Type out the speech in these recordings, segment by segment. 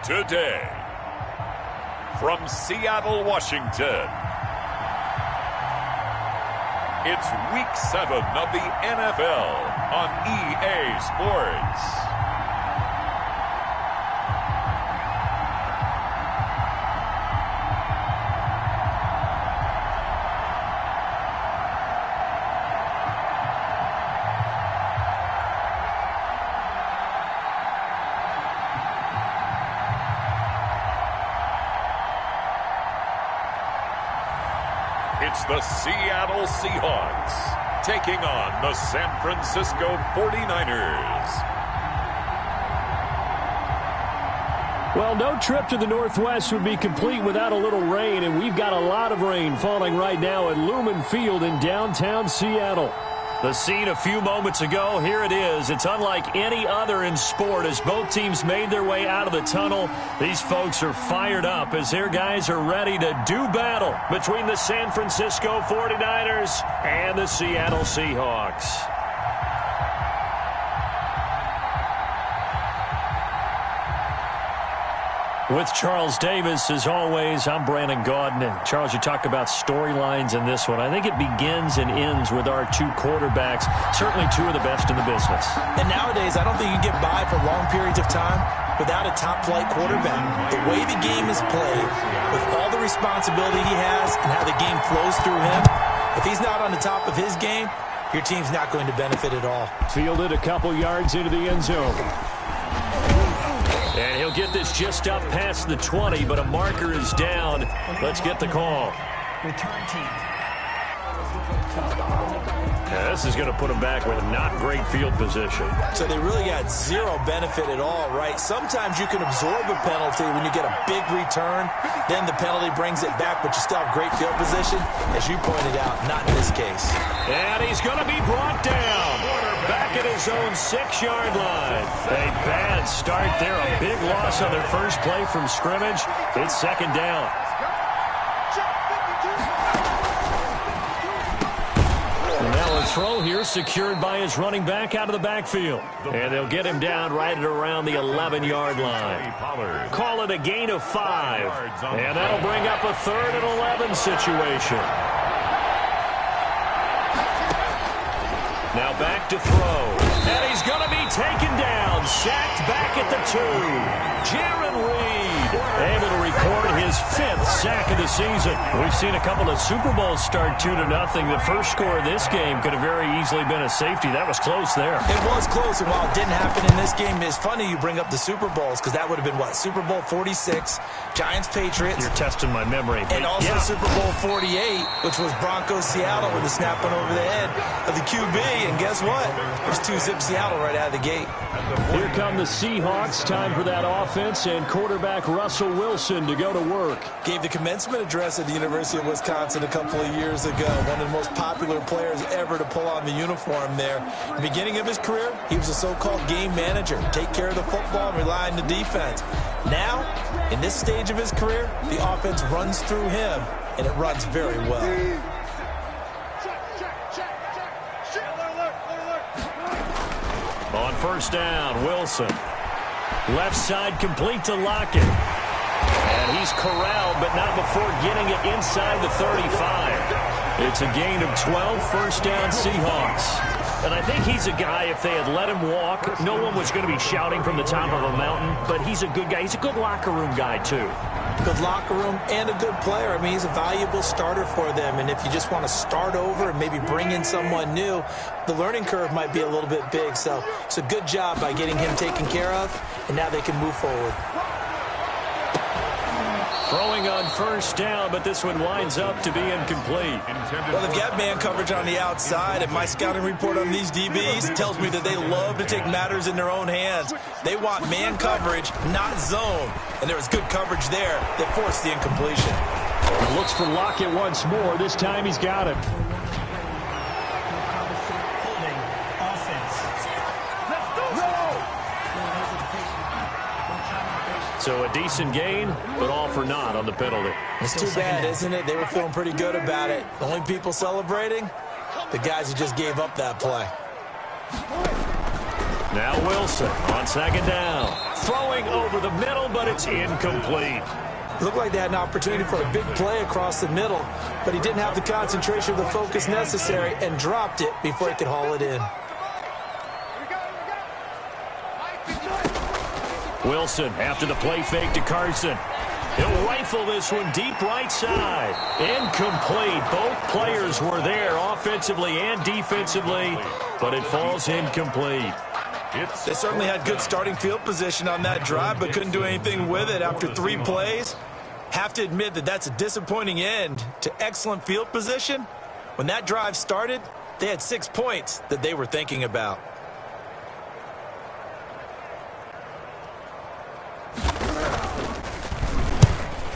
Today, from Seattle, Washington, it's Week 7 of the NFL on EA Sports. It's the Seattle Seahawks taking on the San Francisco 49ers. Well, no trip to the Northwest would be complete without a little rain, and we've got a lot of rain falling right now at Lumen Field in downtown Seattle. The scene a few moments ago, here it is. It's unlike any other in sport as both teams made their way out of the tunnel. These folks are fired up as their guys are ready to do battle between the San Francisco 49ers and the Seattle Seahawks. With Charles Davis, as always, I'm Brandon Gaudin. Charles, you talk about storylines in this one. I think it begins and ends with our two quarterbacks, certainly two of the best in the business. And nowadays, I don't think you can get by for long periods of time without a top-flight quarterback. The way the game is played, with all the responsibility he has and how the game flows through him, if he's not on the top of his game, your team's not going to benefit at all. Fielded a couple yards into the end zone. And he'll get this just up past the 20, but a marker is down. Let's get the call. Return team. Yeah, this is going to put him back with not great field position. So they really got zero benefit at all, right? Sometimes you can absorb a penalty when you get a big return. Then the penalty brings it back, but you still have great field position. As you pointed out, not in this case. And he's going to be brought down. Back at his own 6-yard line. A bad start there. A big loss on their first play from scrimmage. It's second down. And now a throw here secured by his running back out of the backfield. And they'll get him down right at around the 11-yard line. Call it a gain of 5. And that'll bring up a 3rd and 11 situation. Now back to throw. And he's going to be taken down. Sacked back at the 2. Jaron Reed able to record his 5th sack of the season. We've seen a couple of Super Bowls start 2-0. The first score of this game could have very easily been a safety. That was close there. It was close, and while it didn't happen in this game, it's funny you bring up the Super Bowls because that would have been, what, Super Bowl 46, Giants-Patriots. You're testing my memory. And also Super Bowl 48, which was Broncos-Seattle with the snap went over the head of the QB. And guess what? There's 2-zip Seattle right out of the gate. Here come the Seahawks. Time for that offense and quarterback Russell Wilson to go to work. Gave the commencement address at the University of Wisconsin a couple of years ago. One of the most popular players ever to pull on the uniform there. At the beginning of his career, he was a so-called game manager. Take care of the football and rely on the defense. Now, in this stage of his career, the offense runs through him, and it runs very well. On first down, Wilson. Left side complete to Lockett. And he's corralled, but not before getting it inside the 35. It's a gain of 12, first down Seahawks. And I think he's a guy, if they had let him walk, no one was going to be shouting from the top of a mountain, but he's a good guy. He's a good locker room guy, too. Good locker room and a good player. I mean, he's a valuable starter for them. And if you just want to start over and maybe bring in someone new, the learning curve might be a little bit big. So it's a good job by getting him taken care of, and now they can move forward. Throwing on first down, but this one winds up to be incomplete. Well, they've got man coverage on the outside, and my scouting report on these DBs tells me that they love to take matters in their own hands. They want man coverage, not zone. And there was good coverage there that forced the incompletion. Looks for Lockett once more. This time he's got it. So a decent gain, but all for naught on the penalty. It's too bad, isn't it? They were feeling pretty good about it. The only people celebrating, the guys who just gave up that play. Now Wilson on second down. Throwing over the middle, but it's incomplete. Looked like they had an opportunity for a big play across the middle, but he didn't have the concentration or the focus necessary and dropped it before he could haul it in. Wilson after the play fake to Carson. He'll rifle this one deep right side. Incomplete. Both players were there offensively and defensively, but it falls incomplete. They certainly had good starting field position on that drive, but couldn't do anything with it after 3 plays. Have to admit that that's a disappointing end to excellent field position. When that drive started, they had 6 points that they were thinking about.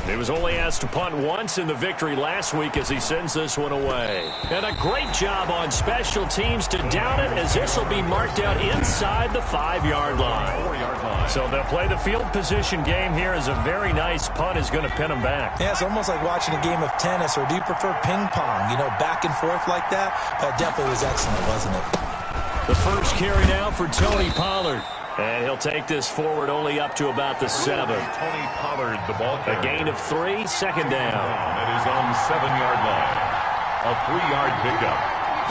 He was only asked to punt once in the victory last week as he sends this one away. And a great job on special teams to down it, as this will be marked out inside the 5-yard line. 4-yard line. So they'll play the field position game here as a very nice punt is going to pin them back. Yeah, it's almost like watching a game of tennis, or do you prefer ping pong? You know, back and forth like that? That definitely was excellent, wasn't it? The first carry now for Tony Pollard. And he'll take this forward only up to about the 7. Tony Pollard, the ball carrier. A gain of 3, second down. That is on 7-yard line. A 3-yard pickup.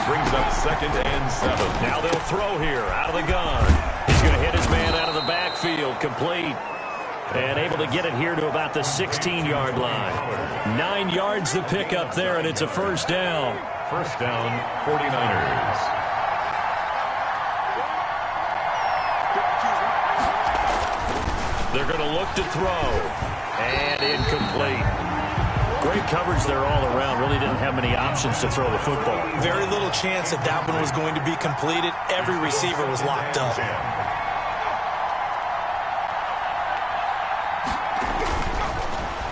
Brings up 2nd and 7. Now they'll throw here out of the gun. He's going to hit his man out of the backfield. Complete. And able to get it here to about the 16-yard line. 9 yards the pickup there, and it's a first down. First down, 49ers. They're going to look to throw. And incomplete. Great coverage there all around. Really didn't have many options to throw the football. Very little chance that that one was going to be completed. Every receiver was locked up.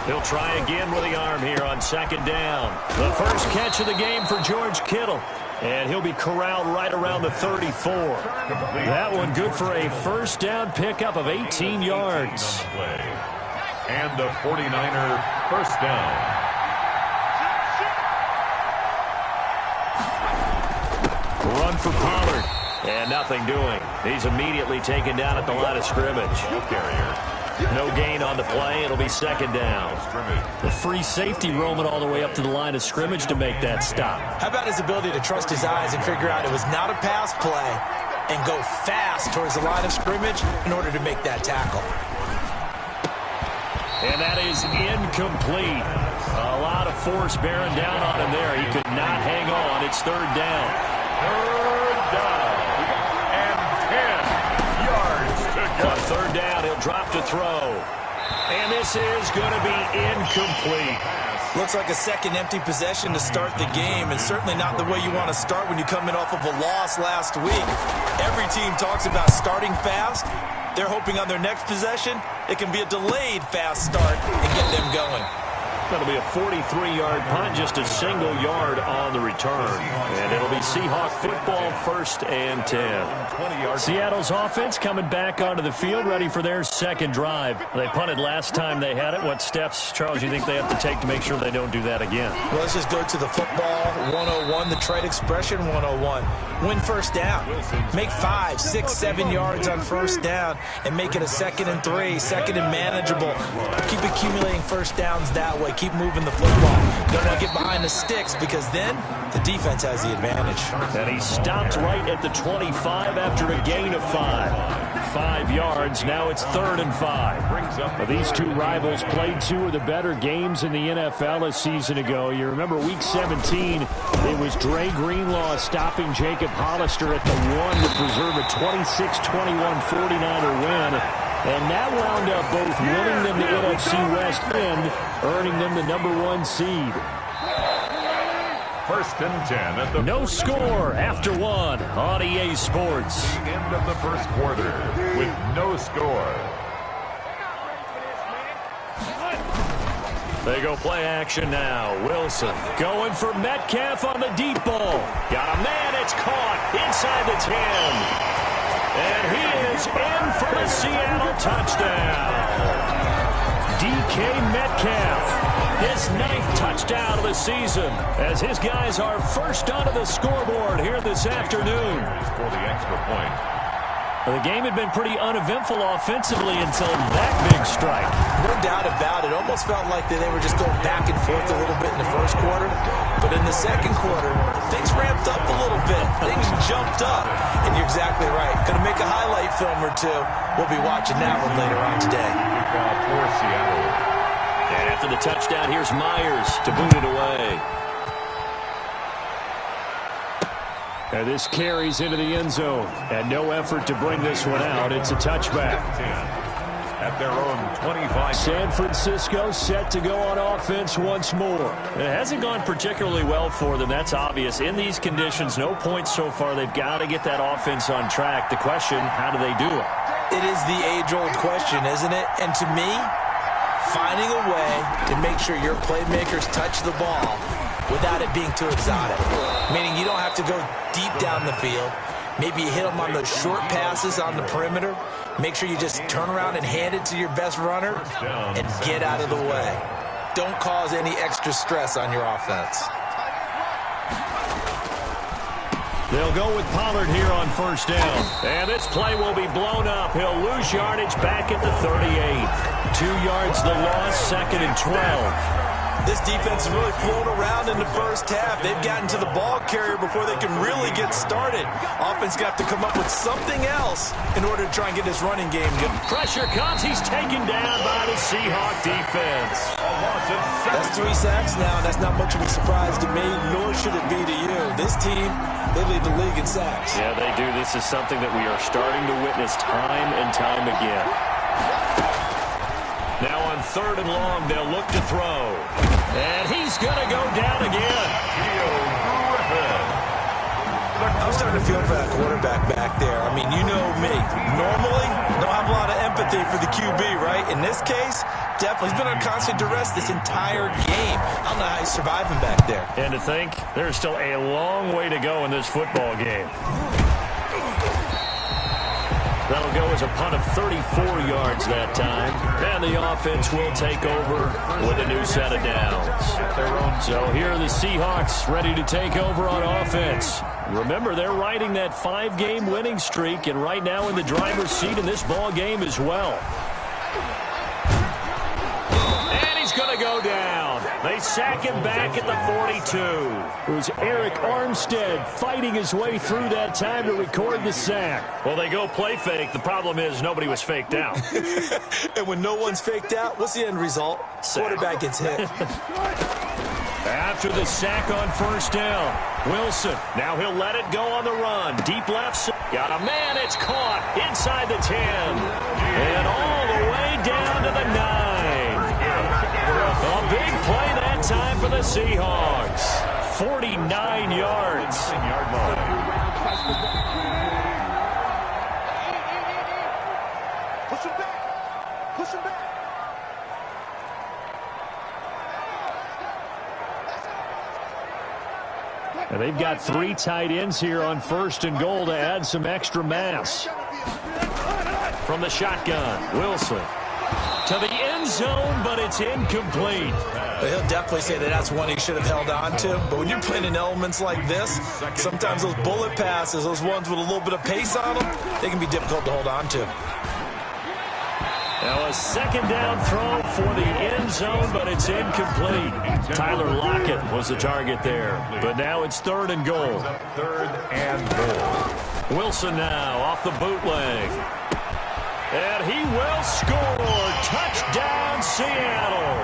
He'll try again with the arm here on second down. The first catch of the game for George Kittle. And he'll be corralled right around the 34. That one good for a first down pickup of 18 yards. And the 49er first down. Run for Pollard. And nothing doing. He's immediately taken down at the line of scrimmage. No gain on the play. It'll be second down. The free safety roaming all the way up to the line of scrimmage to make that stop. How about his ability to trust his eyes and figure out it was not a pass play and go fast towards the line of scrimmage in order to make that tackle. And that is incomplete. A lot of force bearing down on him there. He could not hang on. It's third down. Third down. And 10 yards to go. On third down, he'll drop to throw. And this is going to be incomplete. Looks like a second empty possession to start the game, and certainly not the way you want to start when you come in off of a loss last week. Every team talks about starting fast. They're hoping on their next possession, it can be a delayed fast start and get them going. That'll be a 43-yard punt, just a single yard on the return. And it'll be Seahawk football, 1st and 10. Seattle's offense coming back onto the field, ready for their second drive. They punted last time they had it. What steps, Charles, you think they have to take to make sure they don't do that again? Well, let's just go to the football 101, the trade expression 101. Win first down. Make 5, 6, 7 yards on first down and make it a 2nd and 3, 2nd and manageable. Keep accumulating first downs that way. Keep moving the football. Don't want to get behind the sticks because then the defense has the advantage. And he stopped right at the 25 after a gain of 5. 5 yards. Now it's 3rd and 5. These two rivals played 2 of the better games in the NFL a season ago. You remember week 17, it was Dre Greenlaw stopping Jacob Hollister at the 1 to preserve a 26-21 49er win. And that wound up both winning them the NFC West and earning them the #1 seed. 1st and 10 at the no score after 1 on EA Sports. The end of the first quarter with no score. They go play action now. Wilson going for Metcalf on the deep ball. Got a man. It's caught inside the 10. And he is in for a Seattle touchdown. DK Metcalf, his 9th touchdown of the season, as his guys are first onto the scoreboard here this afternoon. For the extra point. Well, the game had been pretty uneventful offensively until that big strike. No doubt about it. Almost felt like they were just going back and forth a little bit in the first quarter. But in the second quarter, things ramped up a little bit. Things jumped up. And you're exactly right. Going to make a highlight film or two. We'll be watching that one later on today. For Seattle. And after the touchdown, here's Myers to boot it away. And this carries into the end zone. And no effort to bring this one out. It's a touchback. At their own 25. San Francisco set to go on offense once more. It hasn't gone particularly well for them. That's obvious. In these conditions, no points so far. They've got to get that offense on track. The question, how do they do it? It is the age-old question, isn't it? And to me, finding a way to make sure your playmakers touch the ball without it being too exotic. Meaning you don't have to go deep down the field. Maybe you hit them on those short passes on the perimeter. Make sure you just turn around and hand it to your best runner and get out of the way. Don't cause any extra stress on your offense. They'll go with Pollard here on first down. And this play will be blown up. He'll lose yardage back at the 38. 2 yards the loss, 2nd and 12. This defense has really flown around in the first half. They've gotten to the ball carrier before they can really get started. Offense got to come up with something else in order to try and get this running game going. Pressure comes. He's taken down by the Seahawks defense. That's 3 sacks now, and that's not much of a surprise to me, nor should it be to you. This team, they lead the league in sacks. Yeah, they do. This is something that we are starting to witness time and time again. Now on 3rd and long, they'll look to throw. And he's going to go down again. I'm starting to feel for that quarterback back there. I mean, you know me. Normally, don't have a lot of empathy for the QB, right? In this case, definitely. He's been on constant duress this entire game. I don't know how he's surviving back there. And to think, there's still a long way to go in this football game. That'll go as a punt of 34 yards that time. And the offense will take over with a new set of downs. So here are the Seahawks ready to take over on offense. Remember, they're riding that 5-game winning streak, and right now in the driver's seat in this ball game as well. And he's going to go down. They sack him back at the 42. It was Eric Armstead fighting his way through that time to record the sack. Well, they go play fake. The problem is nobody was faked out. And when no one's faked out, what's the end result? Quarterback gets hit. After the sack on first down, Wilson. Now he'll let it go on the run. Deep left side. Got a man. It's caught inside the 10. And all the way down to the 9. A big play that time for the Seahawks. 49 yards. Push him back. Push him back. And they've got 3 tight ends here on 1st and goal to add some extra mass. From the shotgun, Wilson. To the end zone, but it's incomplete. He'll definitely say that that's one he should have held on to. But when you're playing in elements like this, sometimes those bullet passes, those ones with a little bit of pace on them, they can be difficult to hold on to. Now a 2nd down throw for the end zone, but it's incomplete. Tyler Lockett was the target there. But now it's 3rd and goal. 3rd and goal. Wilson now off the bootleg. And he will score. Touchdown, Seattle.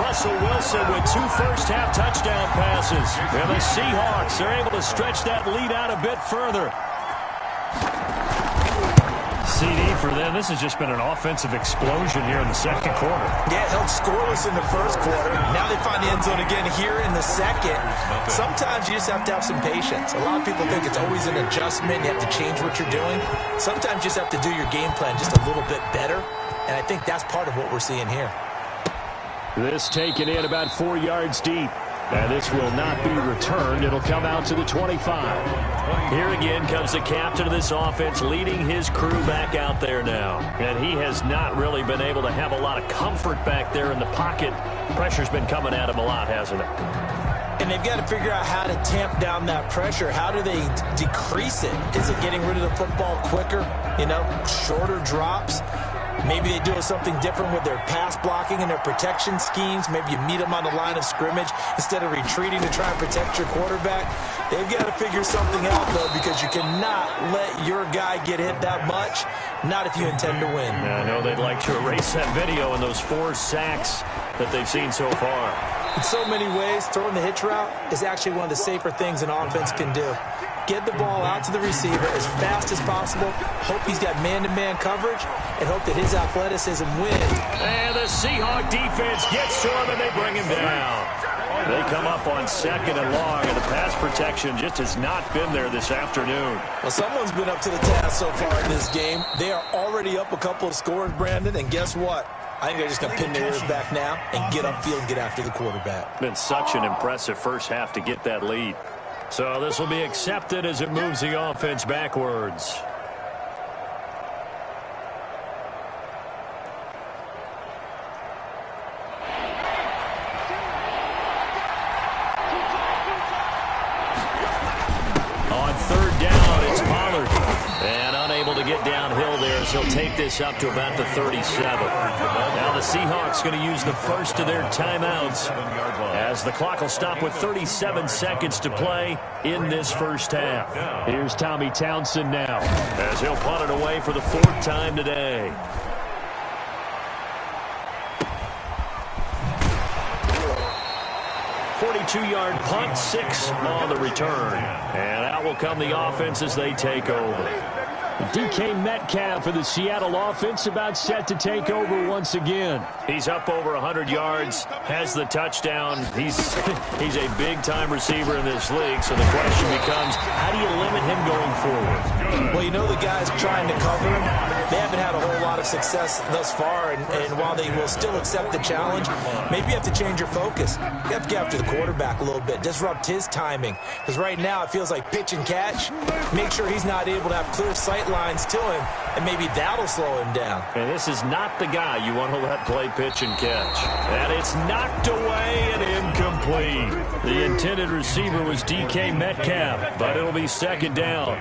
Russell Wilson with 2 first-half touchdown passes. And the Seahawks are able to stretch that lead out a bit further. CD for them. This has just been an offensive explosion here in the 2nd quarter. Yeah, held scoreless in the 1st quarter. Now they find the end zone again here in the 2nd. Sometimes you just have to have some patience. A lot of people think it's always an adjustment. You have to change what you're doing. Sometimes you just have to do your game plan just a little bit better. And I think that's part of what we're seeing here. This taken in about 4 yards deep. And this will not be returned. It'll come out to the 25. Here again comes the captain of this offense leading his crew back out there now. And he has not really been able to have a lot of comfort back there in the pocket. Pressure's been coming at him a lot, hasn't it? And they've got to figure out how to tamp down that pressure. How do they decrease it? Is it getting rid of the football quicker? Shorter drops? Maybe they do something different with their pass blocking and their protection schemes. Maybe you meet them on the line of scrimmage instead of retreating to try and protect your quarterback. They've got to figure something out, though, because you cannot let your guy get hit that much, not if you intend to win. Yeah, I know they'd like to erase that video and those 4 sacks that they've seen so far. In so many ways, throwing the hitch route is actually one of the safer things an offense can do. Get the ball out to the receiver as fast as possible, hope he's got man-to-man coverage, and hope that his athleticism wins. And the Seahawks defense gets to him, and they bring him down. They come up on 2nd and long, and the pass protection just has not been there this afternoon. Well, someone's been up to the task so far in this game. They are already up a couple of scores, Brandon, and guess what? I think they're just going to pin their ears back now and get upfield and get after the quarterback. Been such an impressive first half to get that lead. So this will be accepted as it moves the offense backwards. On 3rd down, it's Pollard. And unable to get downhill there, so he'll take this up to about the 37. Now the Seahawks going to use the first of their timeouts, as the clock will stop with 37 seconds to play in this first half. Here's Tommy Townsend now, as he'll punt it away for the 4th time today. Yard punt, 6 on the return. And out will come the offense as they take over. DK Metcalf for the Seattle offense about set to take over once again. He's up over 100 yards, has the touchdown. He's a big-time receiver in this league, so the question becomes, how do you limit him going forward? Well, the guys trying to cover him, they haven't had a whole lot of success thus far, and while they will still accept the challenge, maybe you have to change your focus. You have to get after the quarterback a little bit, disrupt his timing, because right now it feels like pitch and catch. Make sure he's not able to have clear sight lines to him, and maybe that'll slow him down. And this is not the guy you want to let play pitch and catch. And it's knocked away and incomplete. The intended receiver was DK Metcalf, but it'll be 2nd down.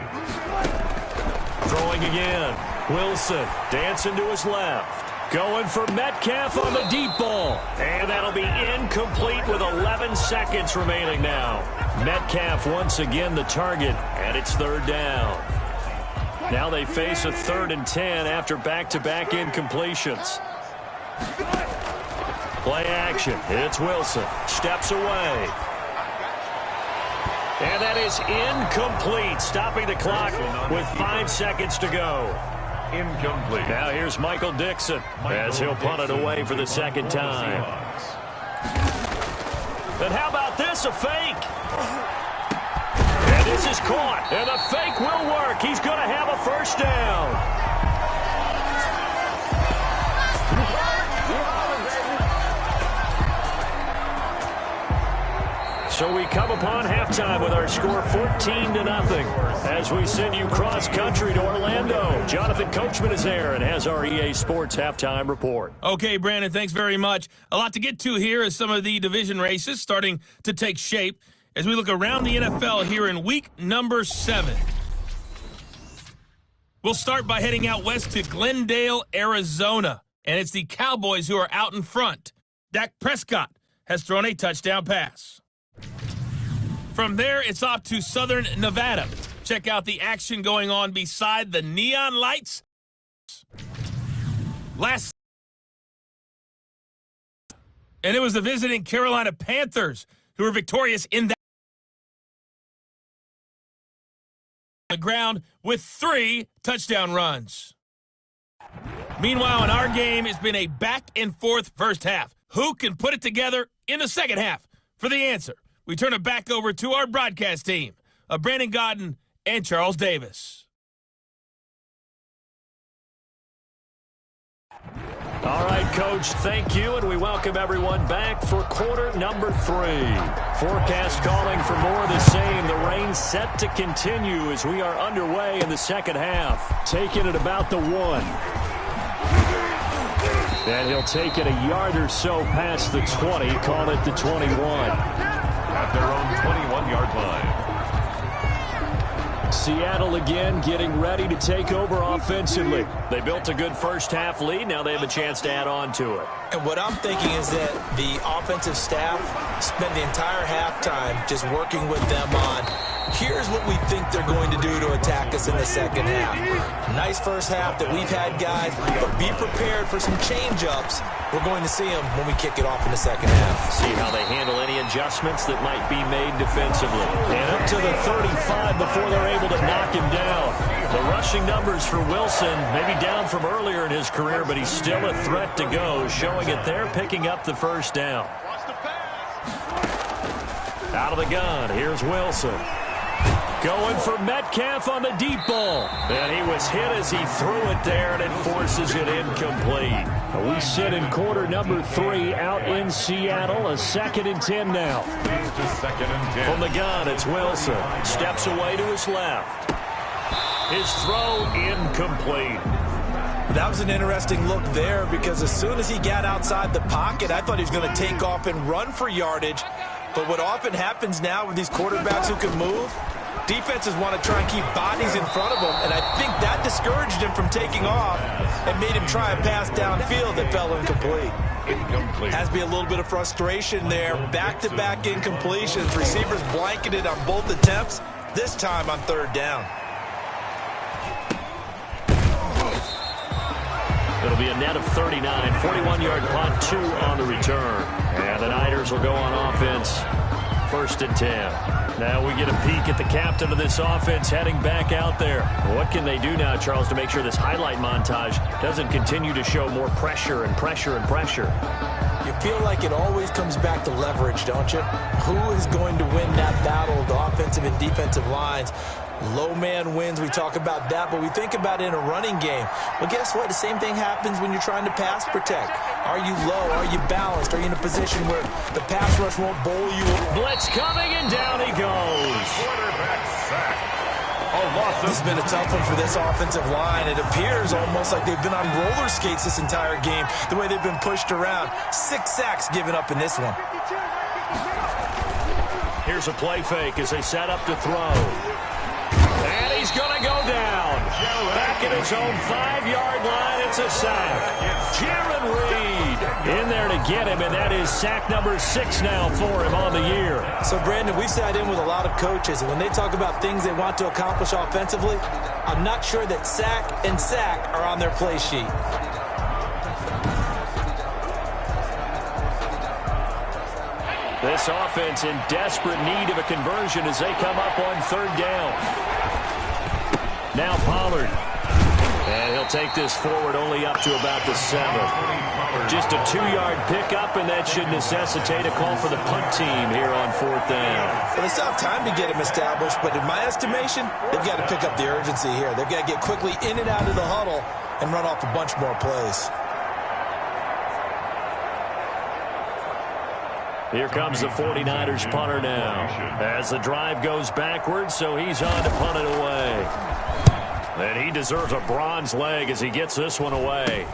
Throwing again. Wilson dancing to his left. Going for Metcalf on the deep ball. And that'll be incomplete with 11 seconds remaining now. Metcalf once again the target, and it's 3rd down. Now they face a 3rd and 10 after back-to-back incompletions. Play action. It's Wilson. Steps away. And that is incomplete, stopping the clock with 5 seconds to go. Incomplete. Now here's Michael Dixon as he'll punt it away for the 2nd time. And how about this, a fake? And this is caught, and the fake will work. He's going to have a 1st down. So we come upon halftime with our score 14-0 as we send you cross-country to Orlando. Jonathan Coachman is there and has our EA Sports halftime report. Okay, Brandon, thanks very much. A lot to get to here as some of the division races starting to take shape as we look around the NFL here in week number 7. We'll start by heading out west to Glendale, Arizona, and it's the Cowboys who are out in front. Dak Prescott has thrown a touchdown pass. From there, it's off to Southern Nevada. Check out the action going on beside the neon lights. And it was the visiting Carolina Panthers who were victorious in that the ground with 3 touchdown runs. Meanwhile, in our game, it's been a back-and-forth first half. Who can put it together in the second half? For the answer, we turn it back over to our broadcast team of Brandon Godden and Charles Davis. All right, Coach, thank you, and we welcome everyone back for quarter number 3. Forecast calling for more of the same. The rain set to continue as we are underway in the second half. Taking it about the 1. And he'll take it a yard or so past the 20, call it the 21. At their own 21-yard line. Seattle again getting ready to take over offensively. They built a good first-half lead. Now they have a chance to add on to it. And what I'm thinking is that the offensive staff spent the entire halftime just working with them on, here's what we think they're going to do to attack us in the second half. Nice first half that we've had, guys, but be prepared for some change-ups. We're going to see them when we kick it off in the second half. See how they handle any adjustments that might be made defensively. And up to the 35 before they're able to knock him down. The rushing numbers for Wilson, maybe down from earlier in his career, but he's still a threat to go, showing it there, picking up the first down. Out of the gun, here's Wilson. Going for Metcalf on the deep ball. And he was hit as he threw it there, and it forces it incomplete. We sit in quarter number 3 out in Seattle. A 2nd and 10 now. Second and 10. From the gun, it's Wilson. Steps away to his left. His throw incomplete. That was an interesting look there because as soon as he got outside the pocket, I thought he was going to take off and run for yardage. But what often happens now with these quarterbacks who can move, defenses want to try and keep bodies in front of them, and I think that discouraged him from taking off and made him try a pass downfield that fell incomplete. Has to be a little bit of frustration there. Back-to-back incompletions. Receivers blanketed on both attempts, this time on 3rd down. It'll be a net of 39, 41-yard punt, 2 on the return. And the Niners will go on offense, 1st and 10. Now we get a peek at the captain of this offense heading back out there. What can they do now, Charles, to make sure this highlight montage doesn't continue to show more pressure and pressure and pressure? You feel like it always comes back to leverage, don't you? Who is going to win that battle of the offensive and defensive lines? Low man wins, we talk about that, but we think about it in a running game. Well, guess what? The same thing happens when you're trying to pass protect. Are you low? Are you balanced? Are you in a position where the pass rush won't bowl you? Blitz coming, and down he goes. Quarterback sack. This has been a tough one for this offensive line. It appears almost like they've been on roller skates this entire game, the way they've been pushed around. 6 sacks given up in this one. Here's a play fake as they set up to throw. And he's going to go down. Back at his own 5-yard line, it's a sack. Jaron Reed in there to get him, and that is sack number 6 now for him on the year. So, Brandon, we sat in with a lot of coaches, and when they talk about things they want to accomplish offensively, I'm not sure that sack and sack are on their play sheet. This offense in desperate need of a conversion as they come up on 3rd down. Now Pollard. And he'll take this forward only up to about the 7. Just a 2-yard pickup, and that should necessitate a call for the punt team here on 4th down. Well, they still have time to get him established, but in my estimation, they've got to pick up the urgency here. They've got to get quickly in and out of the huddle and run off a bunch more plays. Here comes the 49ers punter now as the drive goes backwards, so he's on to punt it away. And he deserves a bronze leg as he gets this one away.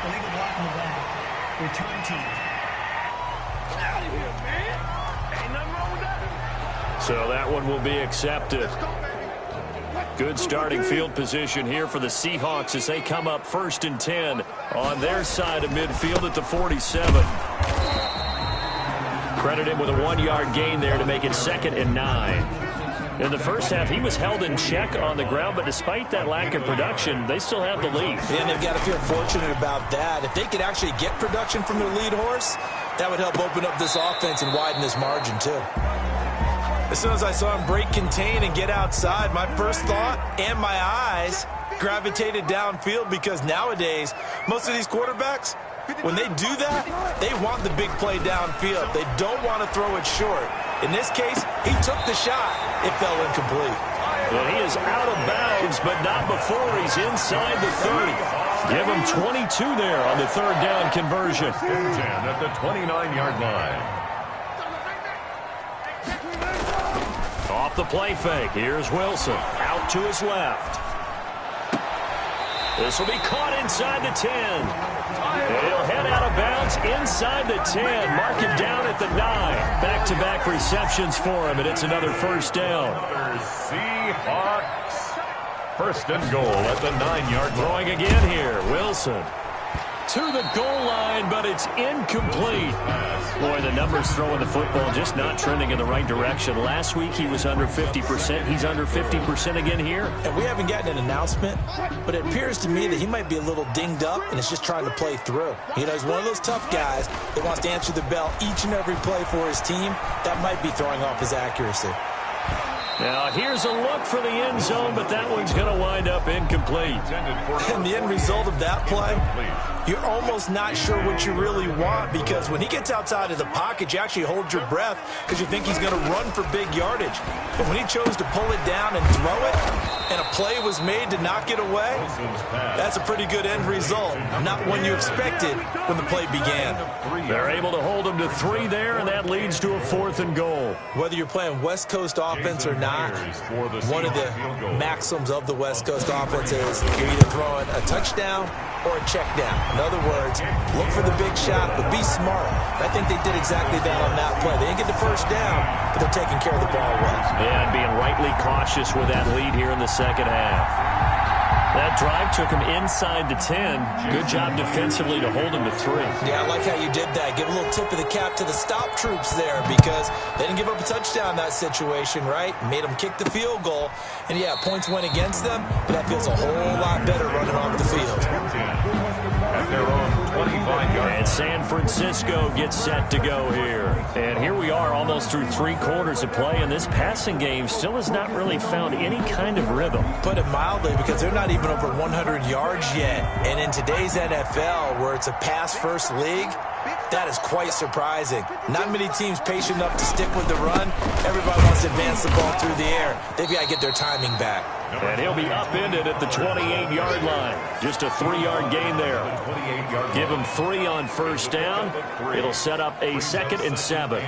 Illegal block in the back. Return team. So that one will be accepted. Good starting field position here for the Seahawks as they come up 1st and 10 on their side of midfield at the 47. Credit him with a 1-yard gain there to make it 2nd and 9. In the first half, he was held in check on the ground, but despite that lack of production, they still have the lead. And they've got to feel fortunate about that. If they could actually get production from their lead horse, that would help open up this offense and widen this margin too. As soon as I saw him break contain and get outside, my first thought and my eyes gravitated downfield because nowadays, most of these quarterbacks, when they do that, they want the big play downfield. They don't want to throw it short. In this case, he took the shot. It fell incomplete. Well, he is out of bounds, but not before he's inside the 30. Give him 22 there on the 3rd down conversion. At the 29-yard line. Off the play fake, here's Wilson. Out to his left. This will be caught inside the 10. And he'll head out of bounds inside the 10. Mark him down at the 9. Back-to-back receptions for him, and it's another first down. Seahawks. First and goal at the 9-yard line. Throwing again here. Wilson to the goal line, but it's incomplete. Boy, the numbers throwing the football just not trending in the right direction. Last week he was under 50%. He's under 50% again here. And we haven't gotten an announcement, but it appears to me that he might be a little dinged up and is just trying to play through. You know, he's one of those tough guys that wants to answer the bell each and every play for his team. That might be throwing off his accuracy. Now, here's a look for the end zone, but that one's going to wind up incomplete. And the end result of that play, you're almost not sure what you really want, because when he gets outside of the pocket, you actually hold your breath because you think he's going to run for big yardage. But when he chose to pull it down and throw it, and a play was made to knock it away, that's a pretty good end result. Not one you expected when the play began. They're able to hold him to 3 there, and that leads to a 4th and goal. Whether you're playing West Coast offense or not, one of the maxims of the West Coast offense is you're either throwing a touchdown or a check down. In other words, look for the big shot, but be smart. I think they did exactly that on that play. They didn't get the first down, but they're taking care of the ball well. Yeah, and being rightly cautious with that lead here in the second half. That drive took him inside the 10. Good job defensively to hold him to 3. Yeah, I like how you did that. Give a little tip of the cap to the stop troops there, because they didn't give up a touchdown in that situation, right? Made them kick the field goal. And, yeah, points went against them, but that feels a whole lot better running off the field. At their own 25-yard. And San Francisco gets set to go here. And here we are almost through 3 quarters of play, and this passing game still has not really found any kind of rhythm. Put it mildly, because they're not even over 100 yards yet. And in today's NFL, where it's a pass-first league, that is quite surprising. Not many teams patient enough to stick with the run. Everybody wants to advance the ball through the air. They've got to get their timing back. And he'll be upended at the 28-yard line. Just a 3-yard gain there. Give him 3 on first down. It'll set up a 2nd and 7.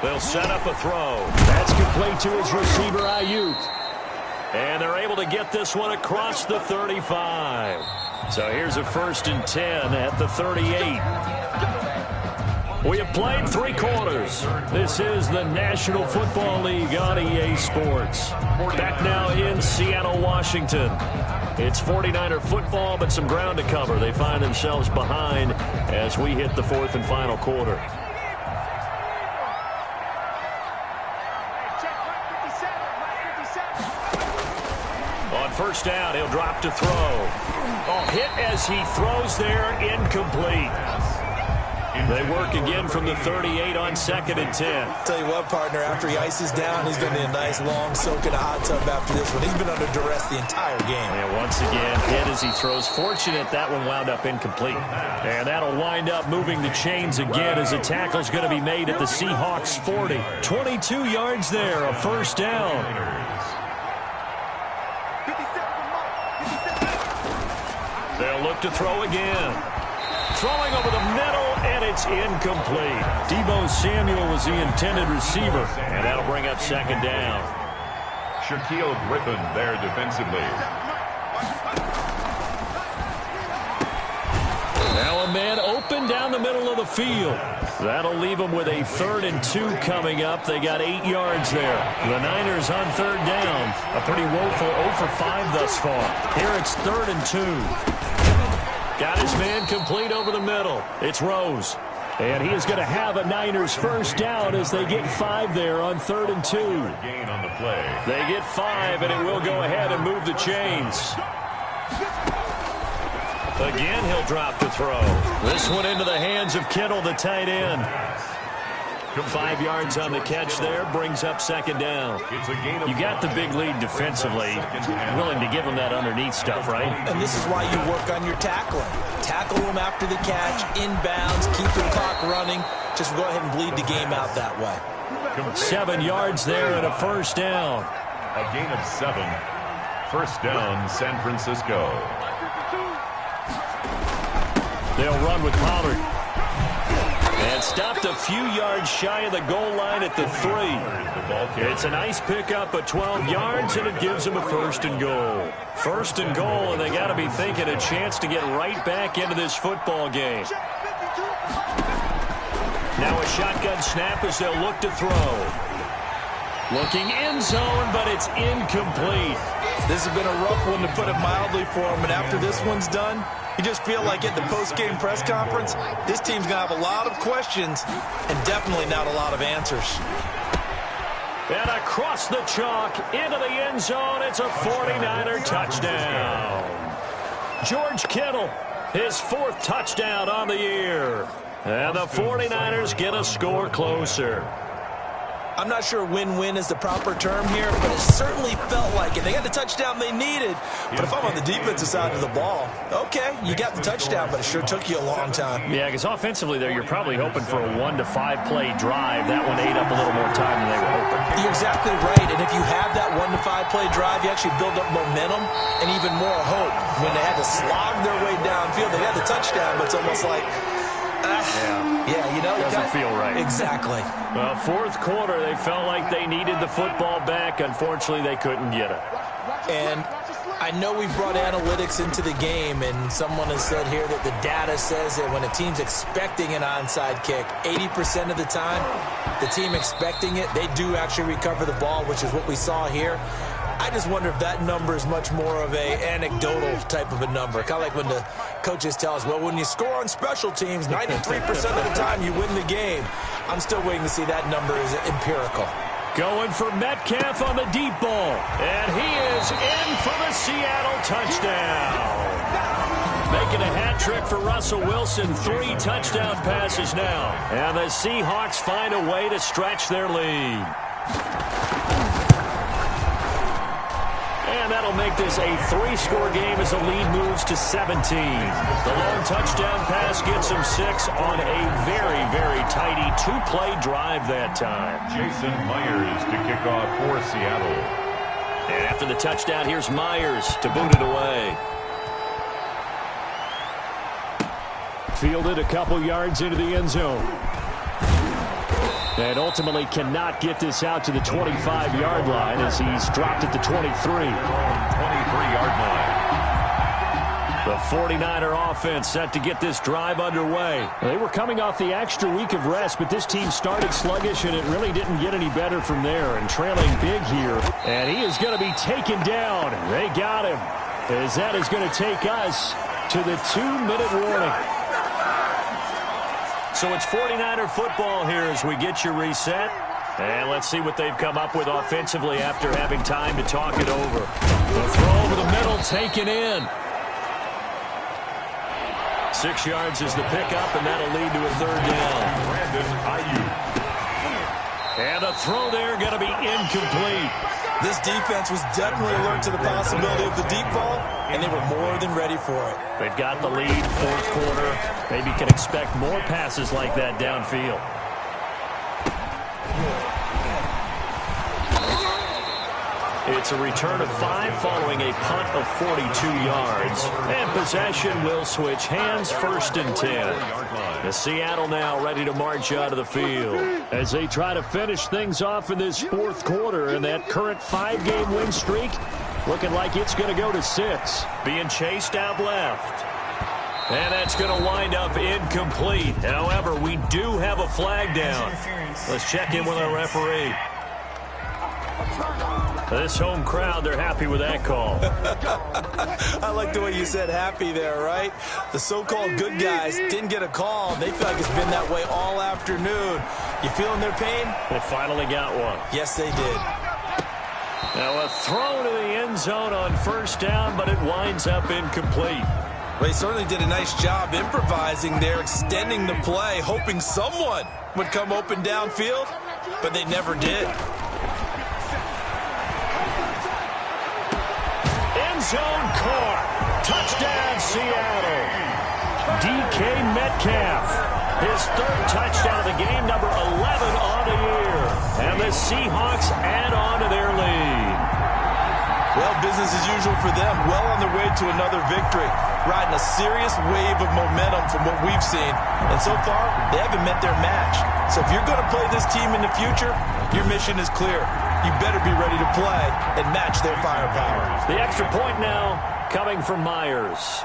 They'll set up a throw. That's complete to his receiver, Ayuk. And they're able to get this one across the 35. So here's a 1st and 10 at the 38. We have played 3 quarters. This is the National Football League on EA Sports. Back now in Seattle, Washington. It's 49er football, but some ground to cover. They find themselves behind as we hit the 4th and final quarter. On first down, he'll drop to throw. Oh, hit as he throws there, incomplete. They work again from the 38 on 2nd and 10. Tell you what, partner, after he ices down, he's going to need a nice long soak in a hot tub after this one. He's been under duress the entire game. And once again, hit as he throws. Fortunate that one wound up incomplete. And that'll wind up moving the chains again as a tackle's going to be made at the Seahawks 40. 22 yards there, a first down. They'll look to throw again. Throwing over the middle, and it's incomplete. Deebo Samuel was the intended receiver, and that'll bring up 2nd down. Shaquille Griffin there defensively. Now a man open down the middle of the field. That'll leave them with a 3rd and 2 coming up. They got 8 yards there. The Niners on 3rd down. A pretty woeful 0 for 5 thus far. Here it's 3rd and 2. Got his man complete over the middle. It's Rose. And he is going to have a Niners first down as they get 5 there on 3rd and 2. Gain on the play. They get 5, and it will go ahead and move the chains. Again, he'll drop to throw. This one into the hands of Kittle, the tight end. 5 yards on the catch there, brings up 2nd down. You got the big lead defensively. Willing to give them that underneath stuff, right? And this is why you work on your tackling. Tackle them after the catch, inbounds, keep the clock running. Just go ahead and bleed the game out that way. 7 yards there and a first down. A gain of 7. First down, San Francisco. They'll run with Pollard. And stopped a few yards shy of the goal line at the 3. It's a nice pickup of 12 yards, and it gives them a 1st and goal. 1st and goal, and they got to be thinking a chance to get right back into this football game. Now a shotgun snap as they'll look to throw. Looking end zone, but it's incomplete. This has been a rough one, to put it mildly, for him. And after this one's done, you just feel like at the post-game press conference, this team's going to have a lot of questions and definitely not a lot of answers. And across the chalk, into the end zone, it's a 49er touchdown. George Kittle, his 4th touchdown on the year. And the 49ers get a score closer. I'm not sure win-win is the proper term here, but it certainly felt like it. They got the touchdown they needed. But if I'm on the defensive side of the ball, okay, you got the touchdown, but it sure took you a long time. Yeah, because offensively there, you're probably hoping for a 1 to 5 play drive. That one ate up a little more time than they were hoping. You're exactly right, and if you have that 1 to 5 play drive, you actually build up momentum and even more hope. When they had to slog their way downfield, they had the touchdown, but it's almost like, yeah, you know, doesn't feel right. Exactly. Well, 4th quarter, they felt like they needed the football back. Unfortunately, they couldn't get it. And I know we've brought analytics into the game, and someone has said here that the data says that when a team's expecting an onside kick, 80% of the time, the team expecting it, they do actually recover the ball, which is what we saw here. I just wonder if that number is much more of a anecdotal type of a number. Kind of like when the coaches tell us, well, when you score on special teams, 93% of the time you win the game. I'm still waiting to see that number is empirical. Going for Metcalf on the deep ball. And he is in for the Seattle touchdown. Making a hat trick for Russell Wilson. 3 touchdown passes now. And the Seahawks find a way to stretch their lead. And that'll make this a 3-score game as the lead moves to 17. The long touchdown pass gets him 6 on a very, very tidy 2-play drive that time. Jason Myers to kick off for Seattle. And after the touchdown, here's Myers to boot it away. Fielded a couple yards into the end zone. And ultimately cannot get this out to the 25-yard line as he's dropped at the 23. 23-yard line. The 49er offense set to get this drive underway. They were coming off the extra week of rest, but this team started sluggish, and it really didn't get any better from there. And trailing big here. And he is going to be taken down. They got him. As that is going to take us to the 2-minute warning. So it's 49er football here as we get you reset. And let's see what they've come up with offensively after having time to talk it over. The throw over the middle taken in. 6 yards is the pickup, and that'll lead to a 3rd down. Brandon Ayuk. And a throw there going to be incomplete. This defense was definitely alert to the possibility of the deep ball, and they were more than ready for it. They've got the lead, 4th quarter. Maybe can expect more passes like that downfield. It's a return of 5 following a punt of 42 yards. And possession will switch hands, 1st and 10. The Seattle now ready to march out of the field as they try to finish things off in this 4th quarter. And that current 5-game win streak looking like it's going to go to 6. Being chased out left. And that's going to wind up incomplete. However, we do have a flag down. Let's check in with our referee. This home crowd, they're happy with that call. I like the way you said happy there, right? The so-called good guys didn't get a call. They feel like it's been that way all afternoon. You feeling their pain? They finally got one. Yes, they did. Now a throw to the end zone on 1st down, but it winds up incomplete. Well, they certainly did a nice job improvising there, extending the play, hoping someone would come open downfield, but they never did. Zone caught. Touchdown, Seattle. DK Metcalf. His 3rd touchdown of the game, number 11 on the year. And the Seahawks add on to their lead. Well, business as usual for them. Well on their way to another victory. Riding a serious wave of momentum from what we've seen. And so far, they haven't met their match. So if you're going to play this team in the future, your mission is clear. You better be ready to play and match their firepower. The extra point now coming from Myers.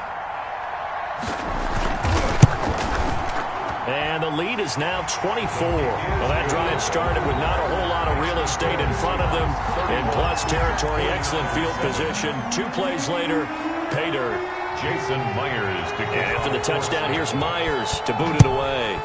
And the lead is now 24. Well, that drive started with not a whole lot of real estate in front of them. In plus territory, excellent field position. 2 plays later, pay dirt. Jason Myers to get after the touchdown, here's Myers to boot it away.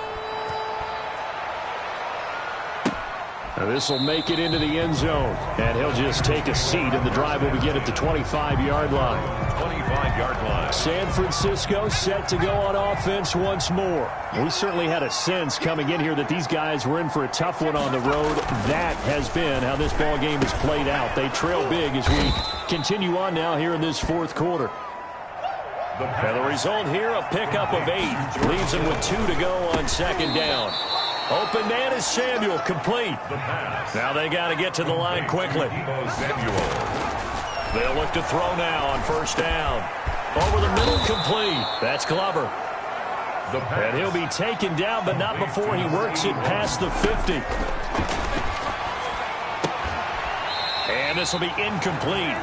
This will make it into the end zone. And he'll just take a seat, and the drive will begin at the 25-yard line. 25-yard line. San Francisco set to go on offense once more. We certainly had a sense coming in here that these guys were in for a tough one on the road. That has been how this ball game has played out. They trail big as we continue on now here in this fourth quarter. And the result here, a pickup of 8. Leaves them with 2 to go on second down. Open man is Samuel, complete. Now they got to get to the line quickly. They'll look to throw now on first down. Over the middle, complete. That's Glover. And he'll be taken down, but not before he works it past the 50. And this will be incomplete.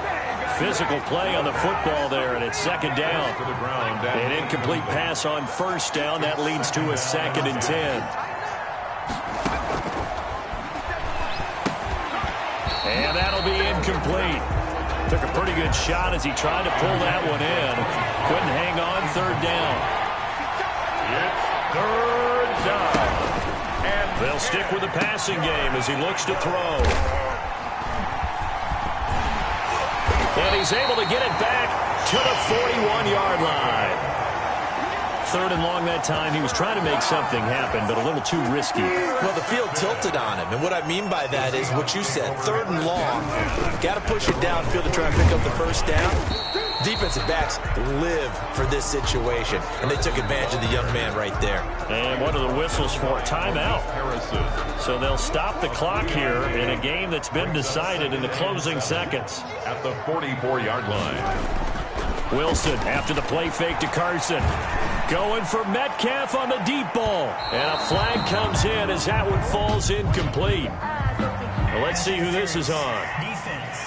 Physical play on the football there, and it's second down. An incomplete pass on first down. That leads to a 2nd and 10. And that'll be incomplete. Took a pretty good shot as he tried to pull that one in. Couldn't hang on, third down. It's third down. And they'll stick with the passing game as he looks to throw. And he's able to get it back to the 41-yard line. 3rd and long that time. He was trying to make something happen, but a little too risky. Well, the field tilted on him, and what I mean by that is what you said. 3rd and long. Got to push it downfield to try and pick up the first down. Defensive backs live for this situation, and they took advantage of the young man right there. And what are the whistles for? Timeout. So they'll stop the clock here in a game that's been decided in the closing seconds. At the 44-yard line. Wilson after the play fake to Carson. Going for Metcalf on the deep ball. And a flag comes in as that one falls incomplete. Well, let's see who this is on. Defense.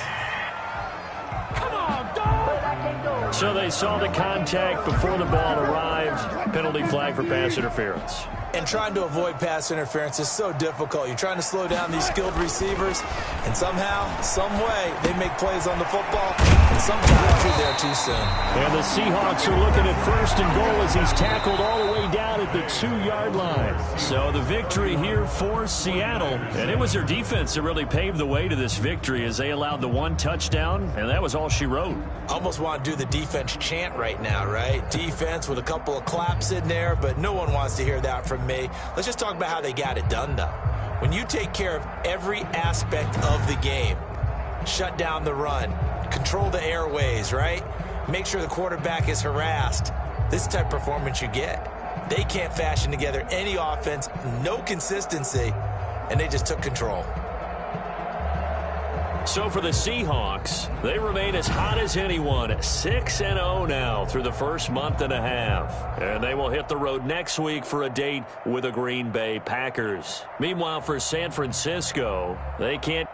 Come on, dog! So they saw the contact before the ball arrived. Penalty flag for pass interference. And trying to avoid pass interference is so difficult. You're trying to slow down these skilled receivers, and somehow, some way, they make plays on the football, and sometimes you're there too soon. And the Seahawks are looking at 1st and goal as he's tackled all the way down at the 2-yard line. So the victory here for Seattle, and it was their defense that really paved the way to this victory as they allowed the 1 touchdown, and that was all she wrote. Almost want to do the defense chant right now, right? Defense with a couple of claps in there, but no one wants to hear that from me. Let's just talk about how they got it done, though. When you take care of every aspect of the game, shut down the run, control the airways, right? Make sure the quarterback is harassed. This type of performance you get. They can't fashion together any offense, no consistency, and they just took control. So for the Seahawks, they remain as hot as anyone, 6-0 now through the first month and a half. And they will hit the road next week for a date with the Green Bay Packers. Meanwhile, for San Francisco, they can't